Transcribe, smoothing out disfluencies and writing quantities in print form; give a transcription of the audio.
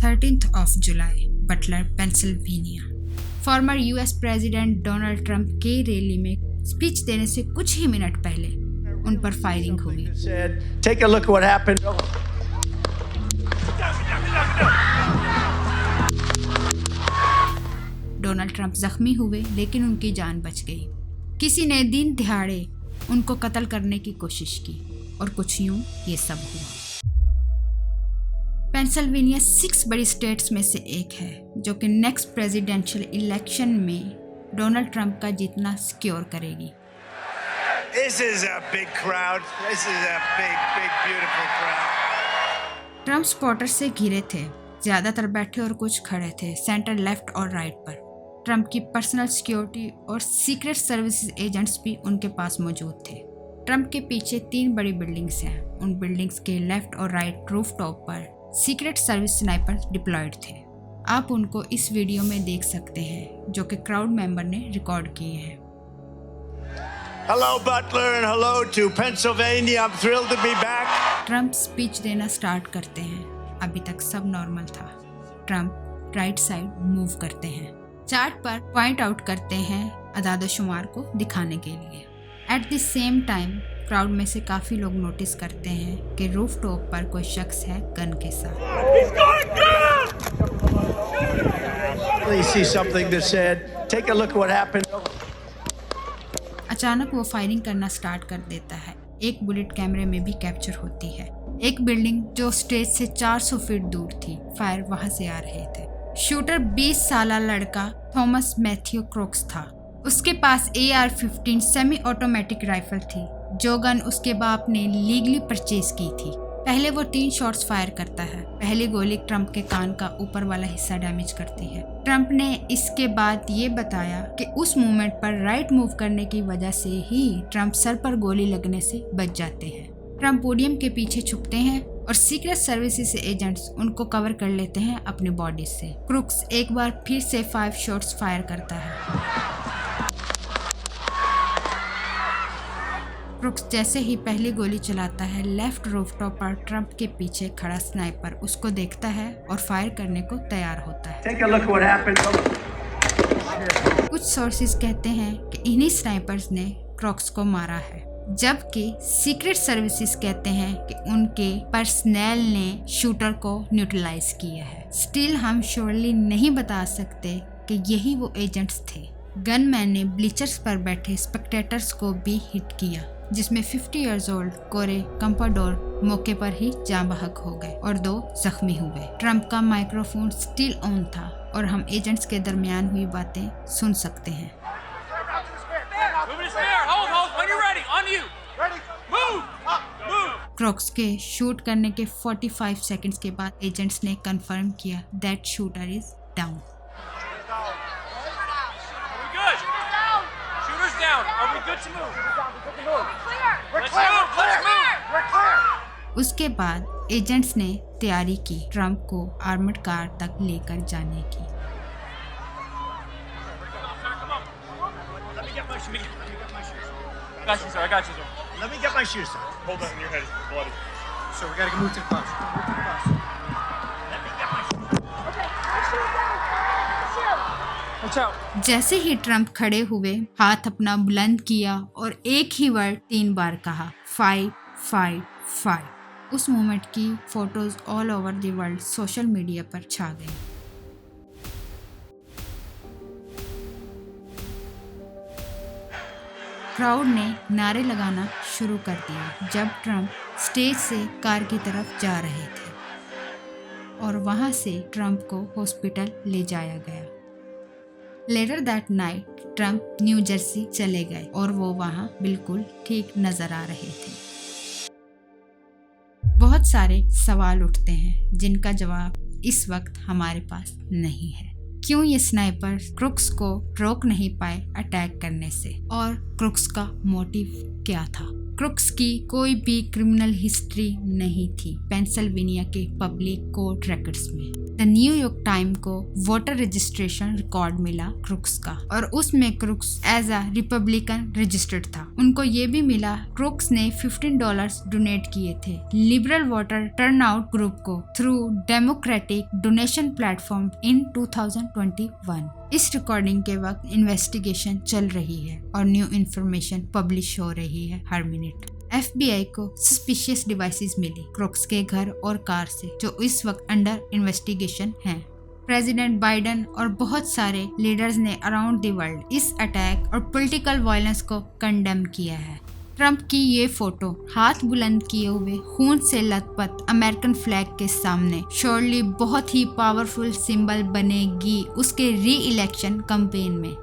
13th of July, Butler, Pennsylvania. Former US president Donald Trump के rally में speech देने से कुछ ही मिनट पहले उन पर फायरिंग हुई। Take a look what happened. Donald Trump जख्मी हुए लेकिन उनकी जान बच गई। किसी ने दिन दिहाड़े उनको कत्ल करने की कोशिश की और कुछ यूं ये सब हुआ। पेंसिल्वेनिया 6 बड़ी स्टेट्स में से एक है जो कि नेक्स्ट प्रेसिडेंशियल इलेक्शन में डोनाल्ड ट्रंप का जीतना सिक्योर करेगी। This is a big crowd. This is a big beautiful crowd. Trump supporter से घिरे थे, ज्यादातर बैठे और कुछ खड़े थे, सेंटर, लेफ्ट और राइट पर। ट्रंप की पर्सनल सिक्योरिटी और सीक्रेट सर्विसेज एजेंट्स भी उनके पास मौजूद थे। ट्रंप के पीछे 3 बड़ी बिल्डिंग्स हैं। उन बिल्डिंग्स के लेफ्ट और राइट रूफटॉप पर सीक्रेट सर्विस स्नाइपर्स डिप्लॉयड थे। आप उनको इस वीडियो में देख सकते हैं जो कि क्राउड मेंबर ने रिकॉर्ड किए हैं। Hello Butler and hello to Pennsylvania. I'm thrilled to be back. Trump speech देना स्टार्ट करते हैं। अभी तक सब नॉर्मल था। ट्रंप राइट साइड मूव करते हैं, चार्ट पर पॉइंट आउट करते हैं अदाद-ओ-शुमार को दिखाने के लिए। At the same time crowd में से काफी लोग नोटिस करते हैं कि रूफ टॉप पर कोई शख्स है गन के साथ। अचानक वो फायरिंग करना स्टार्ट कर देता है। एक बुलेट कैमरे में भी कैप्चर होती है। एक बिल्डिंग जो स्टेज से 400 फीट दूर थी, फायर वहां से आ रहे थे। शूटर 20 साल लड़का थॉमस मैथ्यू क्रोक्स था। उसके पास AR-15 सेमी ऑटोमेटिक राइफल थी जो गन उसके बाप ने लीगली परचेज की थी। पहले वो 3 शॉट्स फायर करता है। पहली गोली ट्रंप के कान का ऊपर वाला हिस्सा डैमेज करती है। ट्रंप ने इसके बाद ये बताया कि उस मूवमेंट पर राइट मूव करने की वजह से ही ट्रंप सर पर गोली लगने से बच जाते हैं। ट्रंप पोडियम के पीछे छुपते हैं और सीक्रेट सर्विसेज एजेंट्स उनको कवर कर लेते हैं अपनी बॉडी से। क्रुक्स एक बार फिर से 5 शॉट्स फायर करता है। क्रुक्स जैसे ही पहली गोली चलाता है, लेफ्ट रूफटॉप पर ट्रंप के पीछे खड़ा स्नाइपर उसको देखता है और फायर करने को तैयार होता है। Take a look what happened. कुछ सोर्सेज कहते हैं कि इन्हीं स्नाइपर्स ने क्रुक्स को मारा है, जबकि सीक्रेट सर्विसेज कहते हैं कि उनके पर्सनल ने शूटर को न्यूट्रलाइज किया है। स्टिल हम श्योरली नहीं बता सकते कि यही वो एजेंट्स थे। गनमैन ने ब्लीचर्स पर बैठे स्पेक्टेटर्स को भी हिट किया, जिसमें 50 इयर्स ओल्ड कोरे कंपाडोर मौके पर ही जाँ बहक हो गए और 2 जख्मी हुए। ट्रंप का माइक्रोफोन स्टिल ऑन था और हम एजेंट्स के दरमियान हुई बातें सुन सकते हैं। क्रोक्स के शूट करने के 45 सेकंड्स के बाद एजेंट्स ने कंफर्म किया दैट शूटर इज डाउन। उसके बाद एजेंट्स ने तैयारी की ट्रंप को आर्मर्ड कार तक लेकर जाने की। जैसे ही ट्रंप खड़े हुए, हाथ अपना बुलंद किया और एक ही वर्ड 3 बार कहा, फाइट फाइट फाइट। उस मोमेंट की photos all over the world social media पर छा गई। क्राउड ने नारे लगाना शुरू कर दिया जब ट्रंप स्टेज से कार की तरफ जा रहे थे और वहां से ट्रंप को हॉस्पिटल ले जाया गया। Later that night Trump New Jersey चले गए और वो वहां बिल्कुल ठीक नजर आ रहे थे। बहुत सारे सवाल उठते हैं जिनका जवाब इस वक्त हमारे पास नहीं है। क्यों ये स्नाइपर क्रुक्स को रोक नहीं पाए अटैक करने से और क्रुक्स का मोटिव क्या था। क्रुक्स की कोई भी क्रिमिनल हिस्ट्री नहीं थी पेंसिल्वेनिया के पब्लिक कोर्ट रिकॉर्ड्स में। द न्यूयॉर्क टाइम को वोटर रजिस्ट्रेशन रिकॉर्ड मिला क्रुक्स का और उसमें Crooks as a Republican registered था। उनको ये भी मिला क्रुक्स ने $15 डोनेट किए थे लिबरल वोटर टर्नआउट ग्रुप को थ्रू डेमोक्रेटिक डोनेशन प्लेटफॉर्म इन 2021। इस रिकॉर्डिंग के वक्त इन्वेस्टिगेशन चल रही है और न्यू इन्फॉर्मेशन पब्लिश हो रही है हर मिनट। FBI को सस्पिशियस डिवाइसेस मिली क्रुक्स के घर और कार से जो इस वक्त अंडर इन्वेस्टिगेशन हैं। प्रेसिडेंट बाइडेन और बहुत सारे लीडर्स ने अराउंड द वर्ल्ड इस अटैक और पॉलिटिकल वायलेंस को कंडेम किया है। ट्रंप की ये फोटो हाथ बुलंद किए हुए खून से लथपथ अमेरिकन फ्लैग के सामने श्योरली बहुत ही पावरफुल सिंबल बनेगी उसके री इलेक्शन कैंपेन में।